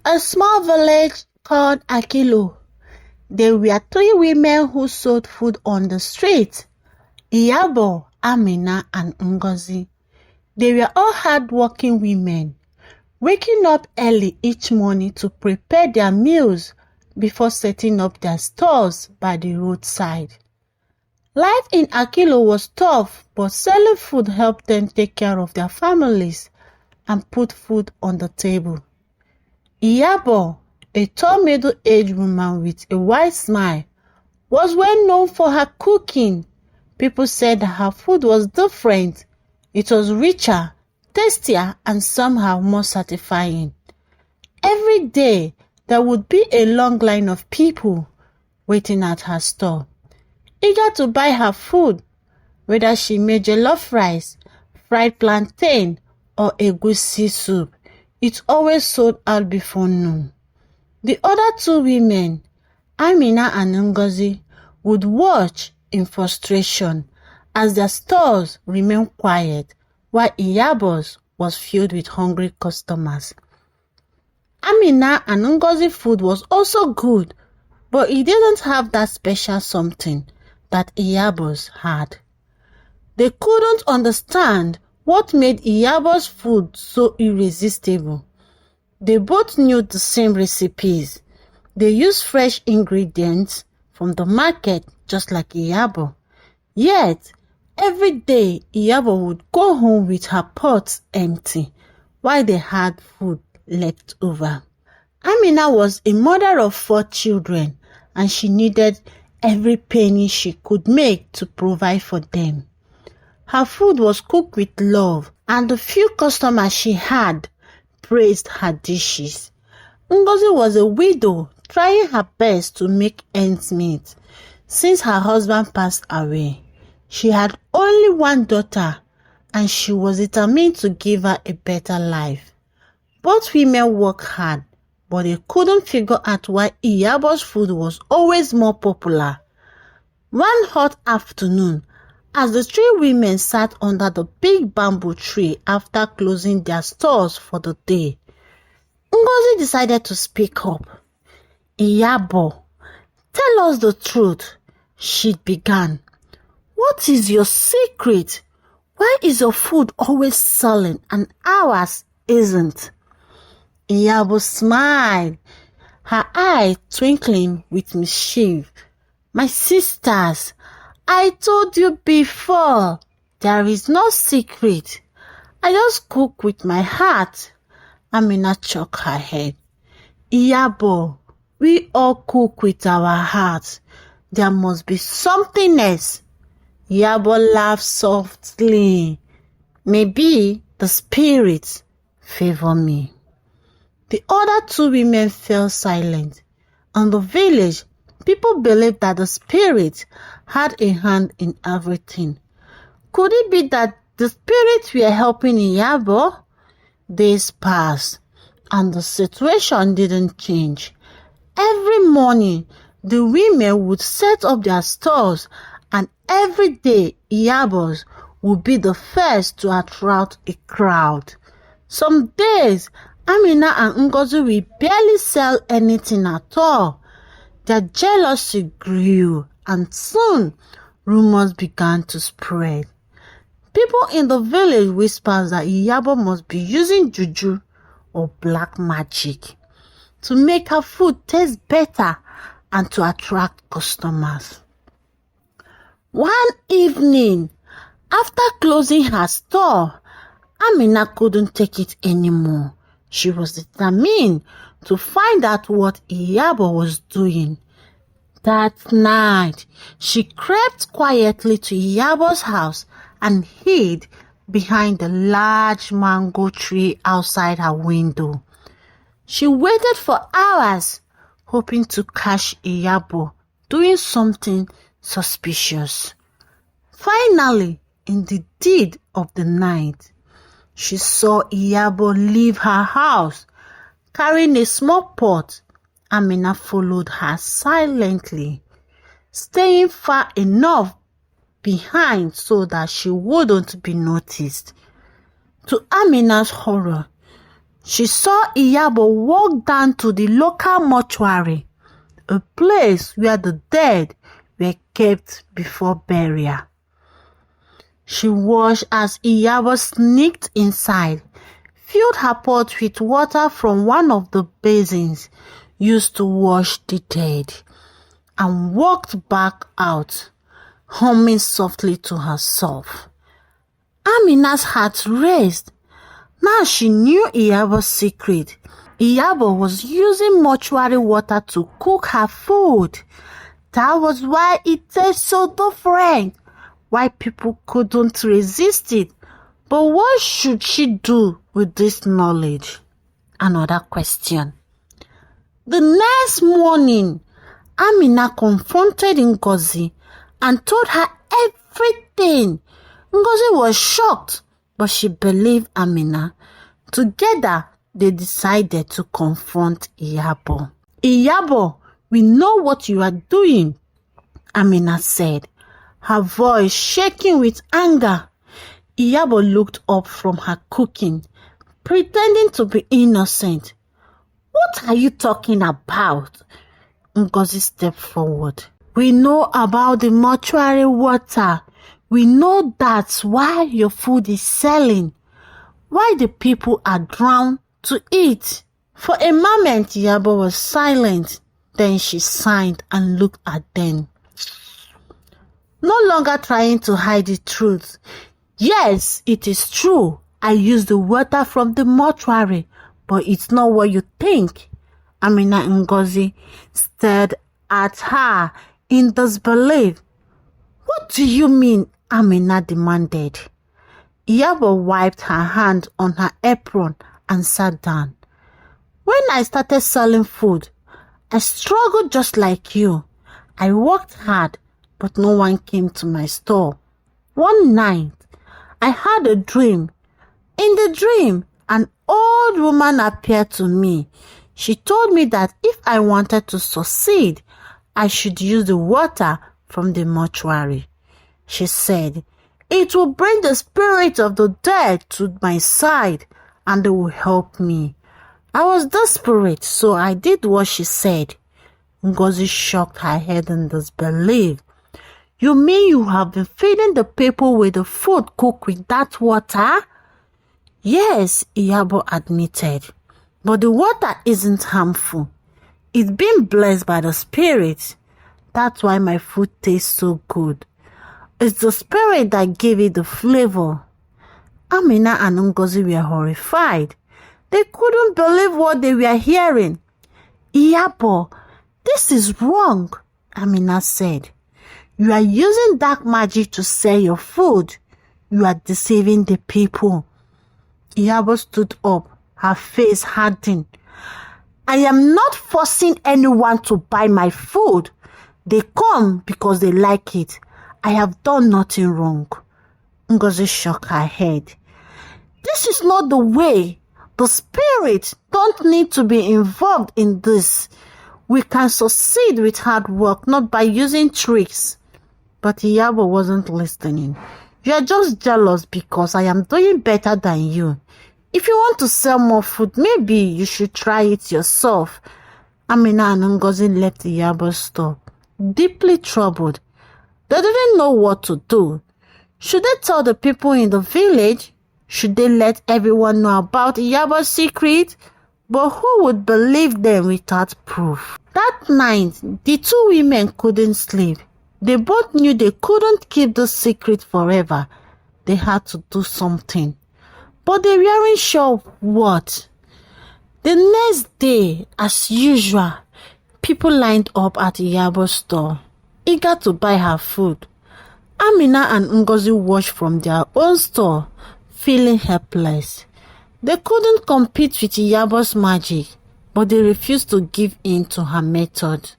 a small village called Akilo. There were 3 women who sold food on the street: Iyabo, Amina, and Ngozi. They were all hard-working women, waking up early each morning to prepare their meals before setting up their stores by the roadside. Life in Akilo was tough, but selling food helped them take care of their families and put food on the table. Iyabo, a tall middle-aged woman with a wide smile, was well known for her cooking. People said that her food was different. It was richer, tastier, and somehow more satisfying. Every day, there would be a long line of people waiting at her store, eager to buy her food, whether she made jollof rice, fried plantain, or egusi soup. It always sold out before noon. The other 2 women, Amina and Ngozi, would watch in frustration as their stores remained quiet while Iyabo's was filled with hungry customers. Amina and Ngozi's food was also good, but it didn't have that special something that Iyabo's had. They couldn't understand what made Iyabo's food so irresistible. They both knew the same recipes. They used fresh ingredients from the market just like Iyabo. Yet, every day Iyabo would go home with her pots empty while they had food left over. Amina was a mother of 4 children and she needed every penny she could make to provide for them. Her food was cooked with love, and the few customers she had praised her dishes. Ngozi was a widow trying her best to make ends meet. Since her husband passed away, she had only 1 daughter and she was determined to give her a better life. Both women worked hard, but they couldn't figure out why Iyabo's food was always more popular. One hot afternoon, as the 3 women sat under the big bamboo tree after closing their stores for the day, Ngozi decided to speak up. "Iyabo, tell us the truth," she began. "What is your secret? Why is your food always selling and ours isn't?" Iyabo smiled, her eyes twinkling with mischief. "My sisters, I told you before, there is no secret. I just cook with my heart." Amina shook her head. "Iyabo, we all cook with our hearts. There must be something else." Iyabo laughed softly. "Maybe the spirits favor me." The other 2 women fell silent. In the village, people believed that the spirits had a hand in everything. Could it be that the spirits were helping Iyabo? Days passed, and the situation didn't change. Every morning, the women would set up their stores, and every day Iyabo's would be the first to attract a crowd. Some days, Amina and Ngozi will barely sell anything at all. Their jealousy grew, and soon rumors began to spread. People in the village whispered that Iyabo must be using juju or black magic to make her food taste better and to attract customers. One evening, after closing her store, Amina couldn't take it anymore. She was determined to find out what Iyabo was doing. That night, she crept quietly to Iyabo's house and hid behind the large mango tree outside her window. She waited for hours, hoping to catch Iyabo doing something suspicious. Finally, in the dead of the night, she saw Iyabo leave her house, carrying a small pot. Amina followed her silently, staying far enough behind so that she wouldn't be noticed. To Amina's horror, She saw Iyabo walk down to the local mortuary, a place where the dead were kept before burial. She watched as Iyabo sneaked inside, filled her pot with water from one of the basins used to wash the dead, and walked back out, humming softly to herself. Amina's heart raced. Now she knew Iyabo's secret. Iyabo was using mortuary water to cook her food. That was why it tastes so different, why people couldn't resist it. But what should she do with this knowledge? Another question. The next morning, Amina confronted Ngozi and told her everything. Ngozi was shocked, but she believed Amina. Together, they decided to confront Iyabo. Iyabo, we know what you are doing, Amina said, her voice shaking with anger. Iyabo looked up from her cooking, pretending to be innocent. What are you talking about? Ngozi stepped forward. We know about the mortuary water. We know that's why your food is selling. Why the people are drowned to eat. For a moment, Iyabo was silent. Then she sighed and looked at them. No longer trying to hide the truth. Yes, it is true. I used the water from the mortuary, but it's not what you think. Amina and Ngozi stared at her in disbelief. What do you mean? Amina demanded. Iyabo wiped her hand on her apron and sat down. When I started selling food, I struggled just like you. I worked hard, but no one came to my store. One night, I had a dream. In the dream, an old woman appeared to me. She told me that if I wanted to succeed, I should use the water from the mortuary. She said, it will bring the spirit of the dead to my side and they will help me. I was desperate, so I did what she said. Ngozi shook her head in disbelief. You mean you have been feeding the people with the food cooked with that water? Yes, Iyabo admitted. But the water isn't harmful. It's been blessed by the spirit. That's why my food tastes so good. It's the spirit that gave it the flavor. Amina and Ngozi were horrified. They couldn't believe what they were hearing. Iyabo, this is wrong, Amina said. You are using dark magic to sell your food. You are deceiving the people. Iyabo stood up, her face hardened. I am not forcing anyone to buy my food. They come because they like it. I have done nothing wrong. Ngozi shook her head. This is not the way. The spirit don't need to be involved in this. We can succeed with hard work, not by using tricks. But Iyabo wasn't listening. You are just jealous because I am doing better than you. If you want to sell more food, maybe you should try it yourself. Amina and Ngozi left Iyabo's store, deeply troubled. They didn't know what to do. Should they tell the people in the village? Should they let everyone know about Iyabo's secret? But who would believe them without proof? That night, the two women couldn't sleep. They both knew they couldn't keep the secret forever. They had to do something. But they weren't sure what. The next day, as usual, people lined up at Iyabo's store, eager to buy her food. Amina and Ngozi watched from their own store, feeling helpless. They couldn't compete with Iyabo's magic, but they refused to give in to her method.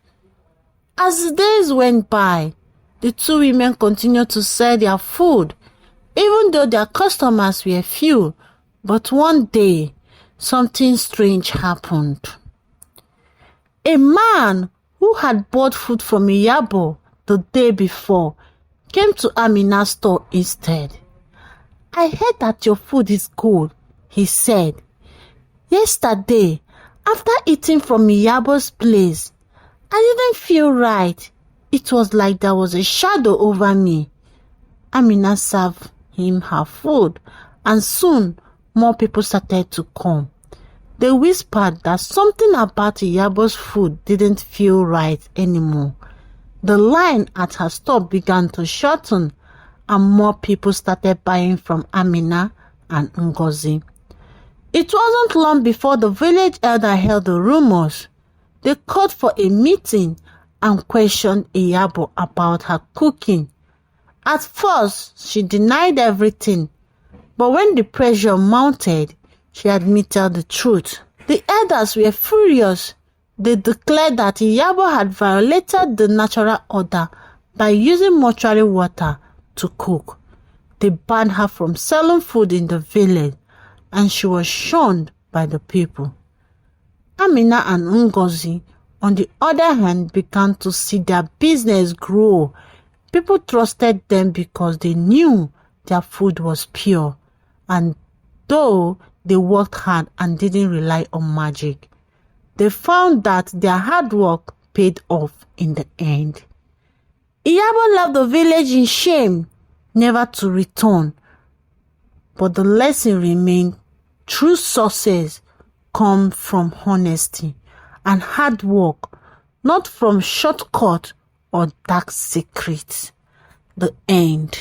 As the days went by, the two women continued to sell their food, even though their customers were few. But one day, something strange happened. A man who had bought food from Iyabo the day before came to Amina's store instead. I heard that your food is good, he said. Yesterday, after eating from Iyabo's place, I didn't feel right. It was like there was a shadow over me. Amina served him her food, and soon more people started to come. They whispered that something about Iyabo's food didn't feel right anymore. The line at her store began to shorten, and more people started buying from Amina and Ngozi. It wasn't long before the village elder heard the rumors. They called for a meeting and questioned Iyabo about her cooking. At first, she denied everything, but when the pressure mounted, she admitted the truth. The elders were furious. They declared that Iyabo had violated the natural order by using mortuary water to cook. They banned her from selling food in the village, and she was shunned by the people. Amina and Ngozi, on the other hand, began to see their business grow. People trusted them because they knew their food was pure, and though they worked hard and didn't rely on magic, they found that their hard work paid off in the end. Iyabo left the village in shame, never to return. But the lesson remained: true success comes from honesty and hard work, not from shortcut or dark secrets. The end.